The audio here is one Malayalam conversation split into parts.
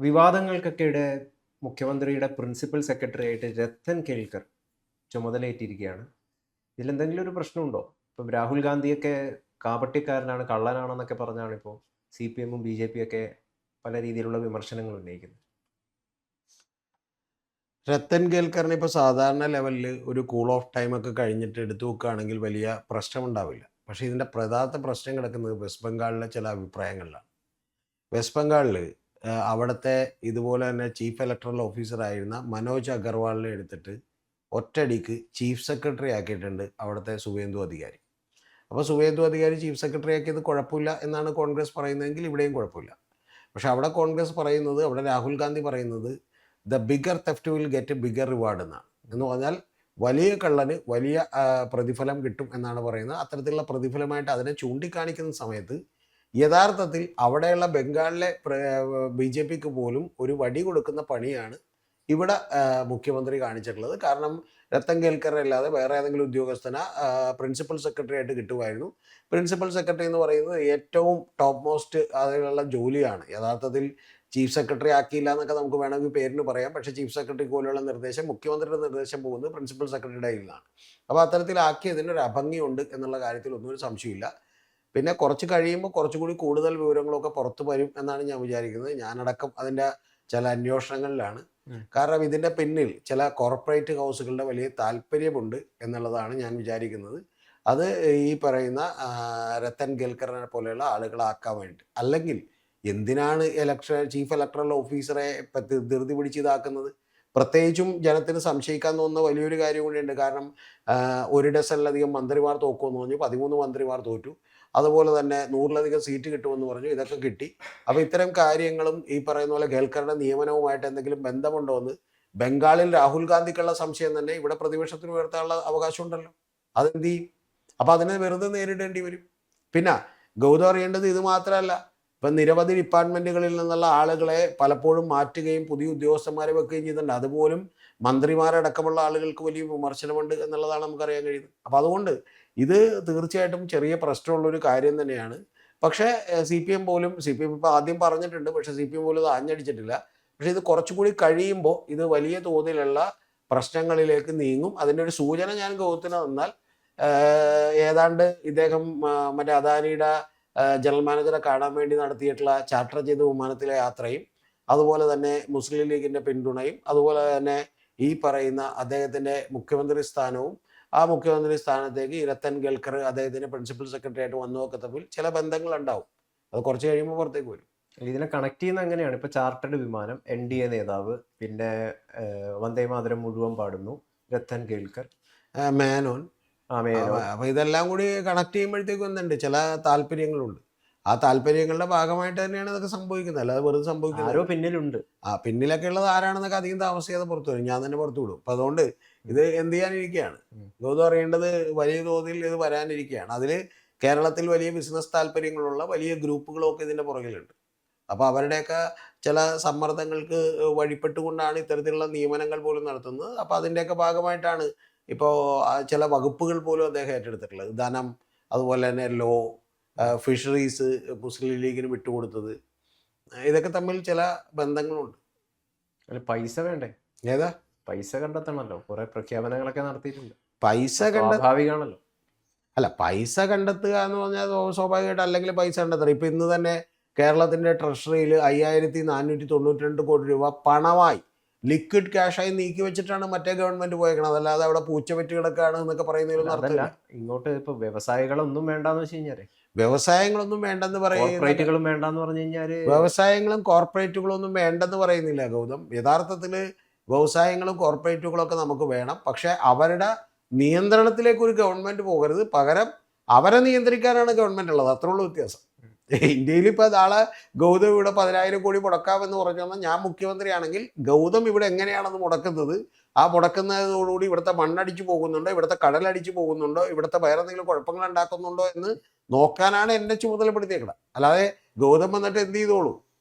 വിവാദങ്ങൾക്കൊക്കെയുടെ മുഖ്യമന്ത്രിയുടെ പ്രിൻസിപ്പൽ സെക്രട്ടറി ആയിട്ട് രത്തൻ കേൽക്കർ ചുമതലയേറ്റിരിക്കുകയാണ്. ഇതിലെന്തെങ്കിലും ഒരു പ്രശ്നമുണ്ടോ? ഇപ്പം രാഹുൽ ഗാന്ധിയൊക്കെ കാപട്യക്കാരനാണ്, കള്ളനാണെന്നൊക്കെ പറഞ്ഞാണ് ഇപ്പോൾ സി പി എമ്മും ബി ജെ പി ഒക്കെ പല രീതിയിലുള്ള വിമർശനങ്ങൾ ഉന്നയിക്കുന്നത്. രത്തൻ കേൽക്കറിന് ഇപ്പോൾ സാധാരണ ലെവലിൽ ഒരു കൂൾ ഓഫ് ടൈം ഒക്കെ കഴിഞ്ഞിട്ട് എടുത്തു നോക്കുകയാണെങ്കിൽ വലിയ പ്രശ്നമുണ്ടാവില്ല. പക്ഷേ ഇതിൻ്റെ പ്രധാന പ്രശ്നം കിടക്കുന്നത് വെസ്റ്റ് ബംഗാളിലെ ചില അഭിപ്രായങ്ങളിലാണ്. വെസ്റ്റ് ബംഗാളിൽ അവിടുത്തെ ഇതുപോലെ തന്നെ ചീഫ് ഇലക്ടറൽ ഓഫീസറായിരുന്ന മനോജ് അഗർവാളിനെ എടുത്തിട്ട് ഒറ്റയടിക്ക് ചീഫ് സെക്രട്ടറി ആക്കിയിട്ടുണ്ട് അവിടുത്തെ സുവേന്ദു അധികാരി. അപ്പോൾ സുവേന്ദു അധികാരി ചീഫ് സെക്രട്ടറി ആക്കിയത് കുഴപ്പമില്ല എന്നാണ് കോൺഗ്രസ് പറയുന്നതെങ്കിൽ ഇവിടെയും കുഴപ്പമില്ല. പക്ഷെ അവിടെ കോൺഗ്രസ് പറയുന്നത്, അവിടെ രാഹുൽ ഗാന്ധി പറയുന്നത് the bigger theft will get bigger reward എന്നാണ്. എന്ന് പറഞ്ഞാൽ വലിയ കള്ളന് വലിയ പ്രതിഫലം കിട്ടും എന്നാണ് പറയുന്നത്. അത്തരത്തിലുള്ള പ്രതിഫലമായിട്ട് അതിനെ ചൂണ്ടിക്കാണിക്കുന്ന സമയത്ത് യഥാർത്ഥത്തിൽ അവിടെയുള്ള ബംഗാളിലെ BJPക്ക് പോലും ഒരു വടി കൊടുക്കുന്ന പണിയാണ് ഇവിടെ മുഖ്യമന്ത്രി കാണിച്ചിട്ടുള്ളത്. കാരണം രത്തൻ കേൽക്കർ അല്ലാതെ വേറെ ഏതെങ്കിലും ഉദ്യോഗസ്ഥന പ്രിൻസിപ്പൽ സെക്രട്ടറി ആയിട്ട് കിട്ടുമായിരുന്നു. പ്രിൻസിപ്പൽ സെക്രട്ടറി എന്ന് പറയുന്നത് ഏറ്റവും ടോപ്പ് മോസ്റ്റ് അതിലുള്ള ജോലിയാണ്. യഥാർത്ഥത്തിൽ ചീഫ് സെക്രട്ടറി ആക്കിയില്ല എന്നൊക്കെ നമുക്ക് വേണമെങ്കിൽ പേരിന് പറയാം. പക്ഷേ ചീഫ് സെക്രട്ടറി പോലുള്ള നിർദ്ദേശം, മുഖ്യമന്ത്രിയുടെ നിർദ്ദേശം പോകുന്നത് പ്രിൻസിപ്പൽ സെക്രട്ടറിയുടെ കയ്യിലാണ്. അപ്പോൾ അത്തരത്തിലാക്കിയതിനൊരു അഭംഗിയുണ്ട് എന്നുള്ള കാര്യത്തിൽ ഒന്നും ഒരു സംശയമില്ല. പിന്നെ കുറച്ച് കഴിയുമ്പോൾ കുറച്ചുകൂടി കൂടുതൽ വിവരങ്ങളൊക്കെ പുറത്തു വരും എന്നാണ് ഞാൻ വിചാരിക്കുന്നത്. ഞാനടക്കം അതിൻ്റെ ചില അന്വേഷണങ്ങളിലാണ്. കാരണം ഇതിൻ്റെ പിന്നിൽ ചില കോർപ്പറേറ്റ് ഹൗസുകളുടെ വലിയ താല്പര്യമുണ്ട് എന്നുള്ളതാണ് ഞാൻ വിചാരിക്കുന്നത്. അത് ഈ പറയുന്ന രത്തൻ കേൽക്കറിനെ പോലെയുള്ള ആളുകളാക്കാൻ വേണ്ടി. അല്ലെങ്കിൽ എന്തിനാണ് ചീഫ് ഇലക്ടറൽ ഓഫീസറെ ധൃതി പിടിച്ച് ഇതാക്കുന്നത്? പ്രത്യേകിച്ചും ജനത്തിന് സംശയിക്കാൻ തോന്നുന്ന വലിയൊരു കാര്യം കൂടിയുണ്ട്. കാരണം ഒരു ഡസനിലധികം മന്ത്രിമാർ തോക്കുമെന്ന് പറഞ്ഞു, 13 മന്ത്രിമാർ തോറ്റു. അതുപോലെ തന്നെ 100-ലധികം സീറ്റ് കിട്ടുമെന്ന് പറഞ്ഞു, ഇതൊക്കെ കിട്ടി. അപ്പോൾ ഇത്തരം കാര്യങ്ങളും ഈ പറയുന്ന പോലെ കേൽക്കറുടെ നിയമനവുമായിട്ട് എന്തെങ്കിലും ബന്ധമുണ്ടോ എന്ന് ബംഗാളിൽ രാഹുൽ ഗാന്ധിക്കുള്ള സംശയം തന്നെ ഇവിടെ പ്രതിപക്ഷത്തിന് ഉയർത്താനുള്ള അവകാശമുണ്ടല്ലോ. അതെന്ത് ചെയ്യും? അപ്പോൾ അതിനെ വെറുതെ നേരിടേണ്ടി വരും. പിന്നെ ഗൗതം അറിയേണ്ടത് ഇത് മാത്രമല്ല. ഇപ്പം നിരവധി ഡിപ്പാർട്ട്മെൻറ്റുകളിൽ നിന്നുള്ള ആളുകളെ പലപ്പോഴും മാറ്റുകയും പുതിയ ഉദ്യോഗസ്ഥന്മാരെ വെക്കുകയും ചെയ്തിട്ടുണ്ട്. അതുപോലും മന്ത്രിമാരടക്കമുള്ള ആളുകൾക്ക് വലിയ വിമർശനമുണ്ട് എന്നുള്ളതാണ് നമുക്കറിയാൻ കഴിയുന്നത്. അപ്പോൾ അതുകൊണ്ട് ഇത് തീർച്ചയായിട്ടും ചെറിയ പ്രശ്നമുള്ളൊരു കാര്യം തന്നെയാണ്. പക്ഷേ CPM ഇപ്പോൾ ആദ്യം പറഞ്ഞിട്ടുണ്ട്, പക്ഷേ CPM പോലും ഇത് ആഞ്ഞടിച്ചിട്ടില്ല. പക്ഷേ ഇത് കുറച്ചുകൂടി കഴിയുമ്പോൾ ഇത് വലിയ തോതിലുള്ള പ്രശ്നങ്ങളിലേക്ക് നീങ്ങും. അതിൻ്റെ ഒരു സൂചന ഞാൻ ഗൗതത്തിന് തന്നാൽ, ഏതാണ്ട് ഇദ്ദേഹം മറ്റേ അദാനിയുടെ ജനറൽ മാനേജറെ കാണാൻ വേണ്ടി നടത്തിയിട്ടുള്ള ചാർട്ടർ ചെയ്ത വിമാനത്തിലെ യാത്രയും, അതുപോലെ തന്നെ മുസ്ലിം ലീഗിൻ്റെ പിന്തുണയും, അതുപോലെ തന്നെ ഈ പറയുന്ന അദ്ദേഹത്തിൻ്റെ മുഖ്യമന്ത്രി സ്ഥാനവും, ആ മുഖ്യമന്ത്രി സ്ഥാനത്തേക്ക് രത്തൻ കേൽക്കർ അദ്ദേഹത്തിൻ്റെ പ്രിൻസിപ്പൽ സെക്രട്ടറി ആയിട്ട് വന്നതൊക്കെ തമ്മിൽ ചില ബന്ധങ്ങളുണ്ടാവും. അത് കുറച്ച് കഴിയുമ്പോൾ പുറത്തേക്ക് വരും. ഇതിനെ കണക്ട് ചെയ്യുന്ന എങ്ങനെയാണ്? ഇപ്പോൾ ചാർട്ടേഡ് വിമാനം, NDA നേതാവ്, പിന്നെ വന്ദേ മാതരം മുഴുവൻ പാടുന്നു രത്തൻ കേൽക്കർ, മേനോൻ. അപ്പോൾ ഇതെല്ലാം കൂടി കണക്ട് ചെയ്യുമ്പോഴത്തേക്കും എന്തുണ്ട്, ചില താല്പര്യങ്ങളുണ്ട്. ആ താല്പര്യങ്ങളുടെ ഭാഗമായിട്ട് തന്നെയാണ് ഇതൊക്കെ സംഭവിക്കുന്നത്, അല്ലാതെ വെറുതെ സംഭവിക്കുന്നത്. ആരോ പിന്നിലുണ്ട്. പിന്നിലൊക്കെ ഉള്ളത് ആരാണെന്നൊക്കെ അധികം താമസിയാതെ പുറത്തു വരും. ഞാൻ തന്നെ പുറത്തു വിടും. അപ്പം അതുകൊണ്ട് ഇത് എന്ത് ചെയ്യാനിരിക്കുകയാണ്, ഗൗതം അറിയേണ്ടത് വലിയ തോതിൽ ഇത് വരാനിരിക്കുകയാണ്. അതിൽ കേരളത്തിൽ വലിയ ബിസിനസ് താല്പര്യങ്ങളുള്ള വലിയ ഗ്രൂപ്പുകളൊക്കെ ഇതിൻ്റെ പുറകിലുണ്ട്. അപ്പോൾ അവരുടെയൊക്കെ ചില സമ്മർദ്ദങ്ങൾക്ക് വഴിപ്പെട്ടുകൊണ്ടാണ് ഇത്തരത്തിലുള്ള നിയമനങ്ങൾ പോലും നടത്തുന്നത്. അപ്പോൾ അതിൻ്റെയൊക്കെ ഭാഗമായിട്ടാണ് ഇപ്പോൾ ചില വകുപ്പുകൾ പോലും അദ്ദേഹം ഏറ്റെടുത്തിട്ടുള്ളത്. ധനം, അതുപോലെ തന്നെ ലോ, ഫിഷറീസ് മുസ്ലിം ലീഗിന് വിട്ടുകൊടുത്തത്, ഇതൊക്കെ തമ്മിൽ ചില ബന്ധങ്ങളുണ്ട്. പൈസ വേണ്ടേ? ഏതാ പൈസ കണ്ടെത്തണമല്ലോ. കുറെ പ്രഖ്യാപനങ്ങളൊക്കെ നടത്തിയിട്ടുണ്ട്. പൈസ സ്വാഭാവികമാണല്ലോ. അല്ല, പൈസ കണ്ടെത്തുക എന്ന് പറഞ്ഞാൽ സ്വാഭാവികമായിട്ട് അല്ലെങ്കിൽ പൈസ കണ്ടെത്തണം. ഇപ്പം ഇന്ന് തന്നെ കേരളത്തിൻ്റെ ട്രഷറിയിൽ 5492 കോടി രൂപ പണമായി ലിക്വിഡ് ക്യാഷായി നീക്കി വെച്ചിട്ടാണ് മറ്റേ ഗവൺമെന്റ് പോയേക്കണത്. അതല്ലാതെ അവിടെ പൂച്ച വെറ്റ് കിടക്കാണ് എന്നൊക്കെ പറയുന്നതിലൊന്നും അർത്ഥമില്ല. ഇങ്ങോട്ട് ഇപ്പൊ വ്യവസായികളൊന്നും വേണ്ടെന്ന് വെച്ച് കഴിഞ്ഞാല്, വ്യവസായങ്ങളൊന്നും വേണ്ടെന്ന് കോർപ്പറേറ്റുകളും വേണ്ടെന്ന് പറഞ്ഞു കഴിഞ്ഞാല്, വ്യവസായങ്ങളും കോർപ്പറേറ്റുകളൊന്നും വേണ്ടെന്ന് പറയുന്നില്ല ഗൗതം. യഥാർത്ഥത്തിൽ വ്യവസായങ്ങളും കോർപ്പറേറ്റുകളൊക്കെ നമുക്ക് വേണം. പക്ഷെ അവരുടെ നിയന്ത്രണത്തിലേക്ക് ഒരു ഗവൺമെന്റ് പോകരുത്. പകരം അവരെ നിയന്ത്രിക്കാനാണ് ഗവൺമെന്റ് ഉള്ളത്. അത്രയുള്ള വ്യത്യാസം. ഇന്ത്യയിൽ ഇപ്പോൾ നാളെ ഗൗതം ഇവിടെ 10,000 കോടി മുടക്കാമെന്ന് പറഞ്ഞു തന്നാൽ, ഞാൻ മുഖ്യമന്ത്രിയാണെങ്കിൽ ഗൗതം ഇവിടെ എങ്ങനെയാണെന്ന് മുടക്കുന്നത്, ആ മുടക്കുന്നതോടുകൂടി ഇവിടുത്തെ മണ്ണടിച്ചു പോകുന്നുണ്ടോ, ഇവിടുത്തെ കടലടിച്ചു പോകുന്നുണ്ടോ, ഇവിടുത്തെ വേറെ എന്തെങ്കിലും കുഴപ്പങ്ങൾ ഉണ്ടാക്കുന്നുണ്ടോ എന്ന് നോക്കാനാണ് എന്നെ ചുമതലപ്പെടുത്തിയേക്കണം. അല്ലാതെ ഗൗതം വന്നിട്ട് എന്ത് ചെയ്തോളൂ,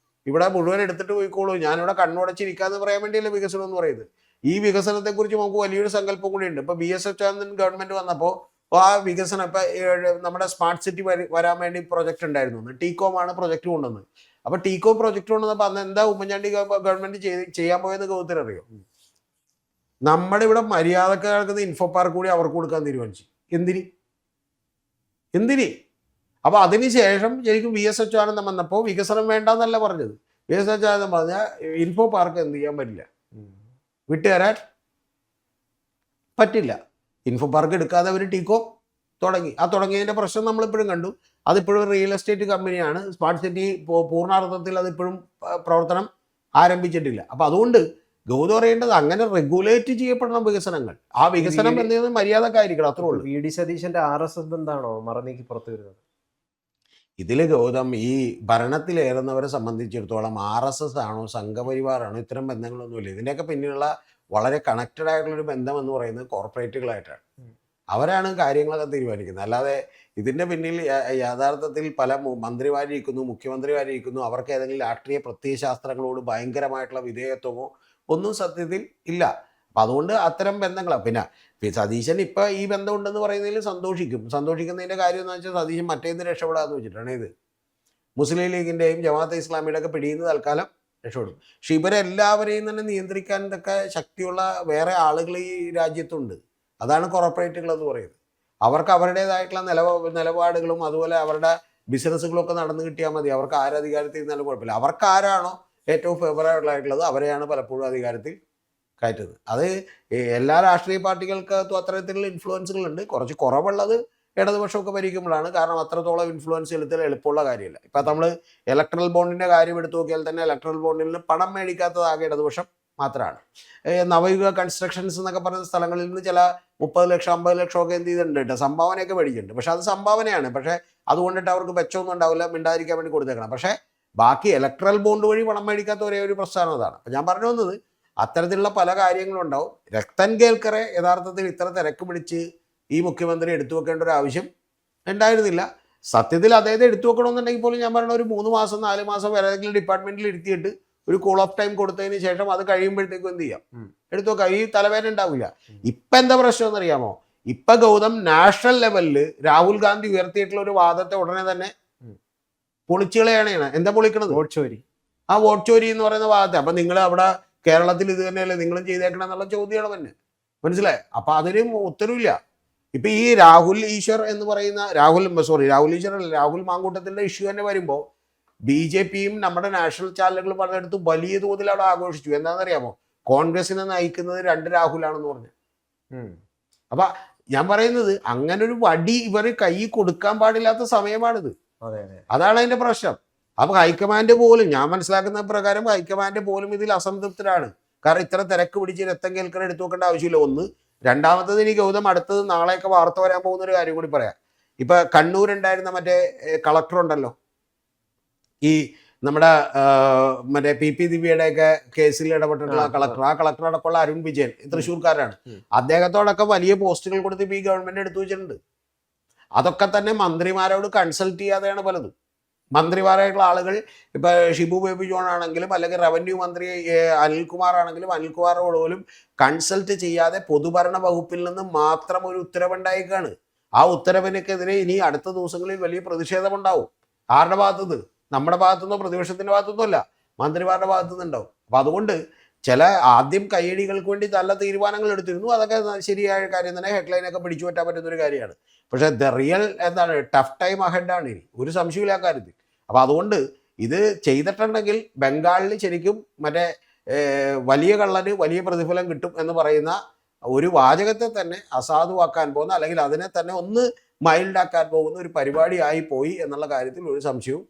ഇവിടെ മുഴുവൻ എടുത്തിട്ട് പോയിക്കോളൂ, ഞാനിവിടെ കണ്ണുടച്ചിരിക്കാന്ന് പറയാൻ വേണ്ടിയല്ലേ വികസനം എന്ന് പറയുന്നത്. ഈ വികസനത്തെക്കുറിച്ച് നമുക്ക് വലിയൊരു സങ്കല്പം കൂടിയുണ്ട്. ഇപ്പോൾ BS അച്യുതാനന്ദൻ ഗവൺമെന്റ് വന്നപ്പോൾ അപ്പോൾ ആ വികസനം ഇപ്പം നമ്മുടെ സ്മാർട്ട് സിറ്റി വരാൻ വേണ്ടി പ്രൊജക്ട് ഉണ്ടായിരുന്നു. ടീകോമാണ് പ്രൊജക്ട് കൊണ്ടുവന്നത്. അപ്പോൾ ടീകോം പ്രൊജക്ട് കൊണ്ടുവന്നപ്പോൾ അന്ന് എന്താ ഉമ്മൻചാണ്ടി ഗവൺമെന്റ് ചെയ്യാൻ പോയത് ഗൗതത്തിന് അറിയോ? നമ്മുടെ ഇവിടെ മര്യാദക്കാർക്ക് ഇൻഫോ പാർക്ക് കൂടി അവർക്ക് കൊടുക്കാൻ തീരുമാനിച്ചു. എന്തിന്? അപ്പോൾ അതിനുശേഷം ശരിക്കും VS അച്യുതാനന്ദൻ വന്നപ്പോൾ വികസനം വേണ്ടെന്നല്ല പറഞ്ഞത്. VS അച്യുതാനന്ദൻ പറഞ്ഞാൽ ഇൻഫോ പാർക്ക് എന്ത് ചെയ്യാൻ പറ്റില്ല, വിട്ടുതരാൻ പറ്റില്ല. ഇൻഫോ പാർക്ക് എടുക്കാതെ അവർ ടീകോ തുടങ്ങി. ആ തുടങ്ങിയതിൻ്റെ പ്രശ്നം നമ്മളിപ്പോഴും കണ്ടു. അതിപ്പോഴും റിയൽ എസ്റ്റേറ്റ് കമ്പനിയാണ്. സ്മാർട്ട് സിറ്റി പൂർണ്ണാർത്ഥത്തിൽ അതിപ്പോഴും പ്രവർത്തനം ആരംഭിച്ചിട്ടില്ല. അപ്പോൾ അതുകൊണ്ട് ഗൗതം പറയേണ്ടത് അങ്ങനെ റെഗുലേറ്റ് ചെയ്യപ്പെടണം വികസനങ്ങൾ. ആ വികസനം എന്നത് മര്യാദക്കായിരിക്കണം, അത്രേ ഉള്ളൂ. VD സതീശന്റെ RSS ബന്ധാണോ മറനീക്കി പുറത്തു വരുന്നത്? ഇതിൽ ഗൗതം ഈ ഭരണത്തിലേറുന്നവരെ സംബന്ധിച്ചിടത്തോളം RSS ആണോ സംഘപരിവാറാണോ ഇത്തരം ബന്ധങ്ങളൊന്നുമില്ല. ഇതിൻ്റെയൊക്കെ പിന്നിലുള്ള വളരെ കണക്റ്റഡ് ആയിട്ടുള്ളൊരു ബന്ധം എന്ന് പറയുന്നത് കോർപ്പറേറ്റുകളായിട്ടാണ്. അവരാണ് കാര്യങ്ങളൊക്കെ തീരുമാനിക്കുന്നത്. അല്ലാതെ ഇതിൻ്റെ പിന്നിൽ യഥാർത്ഥത്തിൽ പല മന്ത്രിമാരിയിരിക്കുന്നു, മുഖ്യമന്ത്രിമാരിയിരിക്കുന്നു, അവർക്ക് ഏതെങ്കിലും രാഷ്ട്രീയ പ്രത്യയശാസ്ത്രങ്ങളോട് ഭയങ്കരമായിട്ടുള്ള വിധേയത്വമോ ഒന്നും സത്യത്തിൽ ഇല്ല. അപ്പം അതുകൊണ്ട് അത്തരം ബന്ധങ്ങളാണ്. പിന്നെ സതീശൻ ഇപ്പം ഈ ബന്ധം ഉണ്ടെന്ന് പറയുന്നതിൽ സന്തോഷിക്കുന്നതിൻ്റെ കാര്യം എന്ന് വെച്ചാൽ സതീശൻ മറ്റേന്ന് രക്ഷപ്പെടാമെന്ന് വെച്ചിട്ടാണ് ഇത് മുസ്ലിം ലീഗിൻ്റെയും ജമാഅത്തെ ഇസ്ലാമിയുടെ ഒക്കെ പിടിയിൽ നിന്ന് തൽക്കാലം രക്ഷപ്പെടും. പക്ഷെ ഇവരെല്ലാവരെയും തന്നെ നിയന്ത്രിക്കാൻ ഇതൊക്കെ ശക്തിയുള്ള വേറെ ആളുകൾ ഈ രാജ്യത്തുണ്ട്. അതാണ് കോർപ്പറേറ്റുകൾ എന്ന് പറയുന്നത്. അവർക്ക് അവരുടേതായിട്ടുള്ള നിലപാടുകളും അതുപോലെ അവരുടെ ബിസിനസ്സുകളൊക്കെ നടന്നു കിട്ടിയാൽ മതി. അവർക്ക് ആരധികാരത്തിൽ ഇരുന്നാലും കുഴപ്പമില്ല. അവർക്ക് ആരാണോ ഏറ്റവും ഫേവറബിൾ ആയിട്ടുള്ളത് അവരെയാണ് പലപ്പോഴും അധികാരത്തിൽ കയറ്റുന്നത്. അത് എല്ലാ രാഷ്ട്രീയ പാർട്ടികൾക്കകത്തും അത്തരത്തിലുള്ള ഇൻഫ്ലുവൻസുകളുണ്ട്. കുറച്ച് കുറവുള്ളത് ഇടതുപക്ഷമൊക്കെ ഭരിക്കുമ്പോഴാണ്. കാരണം അത്രത്തോളം ഇൻഫ്ലുവൻസ് ചെലുത്തൽ എളുപ്പമുള്ള കാര്യമില്ല. ഇപ്പം നമ്മൾ ഇലക്ട്രൽ ബോണ്ടിൻ്റെ കാര്യം എടുത്തു നോക്കിയാൽ തന്നെ ഇലക്ട്രൽ ബോണ്ടിൽ നിന്ന് പണം മേടിക്കാത്തതാകെ ഇടതുപക്ഷം മാത്രമാണ്. നവയുഗ കൺസ്ട്രക്ഷൻസ് എന്നൊക്കെ പറയുന്ന സ്ഥലങ്ങളിൽ നിന്ന് ചില 30 ലക്ഷം 50 ലക്ഷം ഒക്കെ എന്ത് ചെയ്തിട്ടുണ്ട് കേട്ടോ, സംഭാവനയൊക്കെ മേടിച്ചിട്ടുണ്ട്. പക്ഷെ അത് സംഭാവനയാണ്. പക്ഷേ അതുകൊണ്ടിട്ട് അവർക്ക് വെച്ചൊന്നും ഉണ്ടാവില്ല, മിണ്ടാതിരിക്കാൻ വേണ്ടി കൊടുത്തേക്കണം. പക്ഷേ ബാക്കി ഇലക്ട്രൽ ബോണ്ട് വഴി പണം മേടിക്കാത്ത ഒരേ ഒരു പ്രസ്ഥാനം അതാണ്. അപ്പം ഞാൻ പറഞ്ഞു വന്നത് അത്തരത്തിലുള്ള പല കാര്യങ്ങളും ഉണ്ടാവും. രത്തൻ കേൽക്കറെ യഥാർത്ഥത്തിൽ ഇത്ര തിരക്ക് പിടിച്ച് ഈ മുഖ്യമന്ത്രി എടുത്തു വെക്കേണ്ട ഒരു ആവശ്യം ഉണ്ടായിരുന്നില്ല. സത്യത്തിൽ അദ്ദേഹത്തെ എടുത്തു വെക്കണമെന്നുണ്ടെങ്കിൽ പോലും ഞാൻ പറഞ്ഞ ഒരു 3 മാസം 4 മാസം ഏതെങ്കിലും ഡിപ്പാർട്ട്മെന്റിൽ ഇരുത്തിയിട്ട് ഒരു കൂൾ ഓഫ് ടൈം കൊടുത്തതിന് ശേഷം അത് കഴിയുമ്പോഴത്തേക്കും എന്ത് ചെയ്യാം, എടുത്തു വെക്കാം. ഈ തലവേദന ഉണ്ടാവില്ല. ഇപ്പം എന്താ പ്രശ്നം എന്നറിയാമോ? ഇപ്പം ഗൗതം നാഷണൽ ലെവലിൽ രാഹുൽ ഗാന്ധി ഉയർത്തിയിട്ടുള്ള ഒരു വാദത്തെ ഉടനെ തന്നെ പൊളിച്ചുകളയാണ്. എന്താ പൊളിക്കണത്? വോട്ട് ചോരി. ആ വോട്ട് ചോരി എന്ന് പറയുന്ന വാദത്തെ. അപ്പം നിങ്ങൾ അവിടെ കേരളത്തിൽ ഇത് തന്നെയല്ലേ നിങ്ങളും ചെയ്തേക്കണം എന്നുള്ള ചോദ്യമാണ് തന്നെ. മനസ്സിലായി? അപ്പം അതിന് ഉത്തരവില്ല. ഇപ്പം ഈ രാഹുൽ ഈശ്വർ എന്ന് പറയുന്ന രാഹുൽ ഈശ്വർ അല്ല, രാഹുൽ മാങ്കൂട്ടത്തിൻ്റെ ഇഷ്യൂ തന്നെ വരുമ്പോൾ BJPയും നമ്മുടെ നാഷണൽ ചാനലുകൾ പറഞ്ഞെടുത്ത് വലിയ തോതിൽ അവിടെ ആഘോഷിച്ചു. എന്താണെന്നറിയാമോ? കോൺഗ്രസിനെ നയിക്കുന്നത് 2 രാഹുലാണെന്ന് പറഞ്ഞു. അപ്പം ഞാൻ പറയുന്നത് അങ്ങനെ ഒരു വടി ഇവർ കൈ കൊടുക്കാൻ പാടില്ലാത്ത സമയമാണിത്. അതാണ് അതിൻ്റെ പ്രശ്നം. അപ്പം ഹൈക്കമാൻഡ് പോലും, ഞാൻ മനസ്സിലാക്കുന്ന പ്രകാരം ഹൈക്കമാൻഡ് പോലും ഇതിൽ അസംതൃപ്തരാണ്. കാരണം ഇത്ര തിരക്ക് പിടിച്ച് രത്തം കേൾക്കൽ എടുത്തു വെക്കേണ്ട ആവശ്യമില്ല. ഒന്ന്. രണ്ടാമത്തത് ഇനി ഗൗതം അടുത്തത് നാളെയൊക്കെ വാർത്ത വരാൻ പോകുന്ന ഒരു കാര്യം കൂടി പറയാം. ഇപ്പം കണ്ണൂരുണ്ടായിരുന്ന മറ്റേ കളക്ടർ ഉണ്ടല്ലോ, ഈ നമ്മുടെ മറ്റേ PP ദിവ്യയുടെയൊക്കെ കേസിൽ ഇടപെട്ടിട്ടുള്ള കളക്ടർ, ആ കളക്ടർ അടക്കമുള്ള അരുൺ വിജയൻ തൃശ്ശൂർക്കാരാണ്. അദ്ദേഹത്തോടൊക്കെ വലിയ പോസ്റ്റുകൾ കൊടുത്ത് ഈ ഗവൺമെന്റ് എടുത്തു വെച്ചിട്ടുണ്ട്. അതൊക്കെ തന്നെ മന്ത്രിമാരോട് കൺസൾട്ട് ചെയ്യാതെയാണ് പലതും. മന്ത്രിമാരായിട്ടുള്ള ആളുകൾ ഇപ്പം ഷിബു ബേബി ജോൺ ആണെങ്കിലും അല്ലെങ്കിൽ റവന്യൂ മന്ത്രി അനിൽകുമാർ ആണെങ്കിലും അനിൽകുമാറോട് പോലും കൺസൾട്ട് ചെയ്യാതെ പൊതുഭരണ വകുപ്പിൽ നിന്ന് മാത്രം ഒരു ഉത്തരവുണ്ടായേക്കാണ്. ആ ഉത്തരവിനെതിരെ ഇനി അടുത്ത ദിവസങ്ങളിൽ വലിയ പ്രതിഷേധമുണ്ടാവും. ആരുടെ ഭാഗത്തുനിന്ന്? നമ്മുടെ ഭാഗത്തുനിന്നോ പ്രതിപക്ഷത്തിൻ്റെ ഭാഗത്തുനിന്നോ അല്ല, മന്ത്രിമാരുടെ ഭാഗത്തുനിന്ന് ഉണ്ടാവും. അപ്പം അതുകൊണ്ട് ചില ആദ്യം കയ്യടികൾക്ക് വേണ്ടി നല്ല തീരുമാനങ്ങൾ എടുത്തിരുന്നു. അതൊക്കെ ശരിയായ കാര്യം തന്നെ, ഹെഡ്ലൈനൊക്കെ പിടിച്ചു പറ്റാൻ പറ്റുന്നൊരു കാര്യമാണ്. പക്ഷേ ദ റിയൽ എന്താണ് ടഫ് ടൈം അഹെഡാണ് ഇനി, ഒരു സംശയമില്ല ആ കാര്യത്തിൽ. അപ്പോൾ അതുകൊണ്ട് ഇത് ചെയ്തിട്ടുണ്ടെങ്കിൽ ബംഗാളിൽ ശരിക്കും മറ്റേ വലിയ കള്ളന് വലിയ പ്രതിഫലം കിട്ടും എന്ന് പറയുന്ന ഒരു വാചകത്തെ തന്നെ അസാധുവാക്കാൻ പോകുന്ന, അല്ലെങ്കിൽ അതിനെ തന്നെ ഒന്ന് മൈൽഡാക്കാൻ പോകുന്ന ഒരു പരിപാടിയായി പോയി എന്നുള്ള കാര്യത്തിൽ ഒരു സംശയവും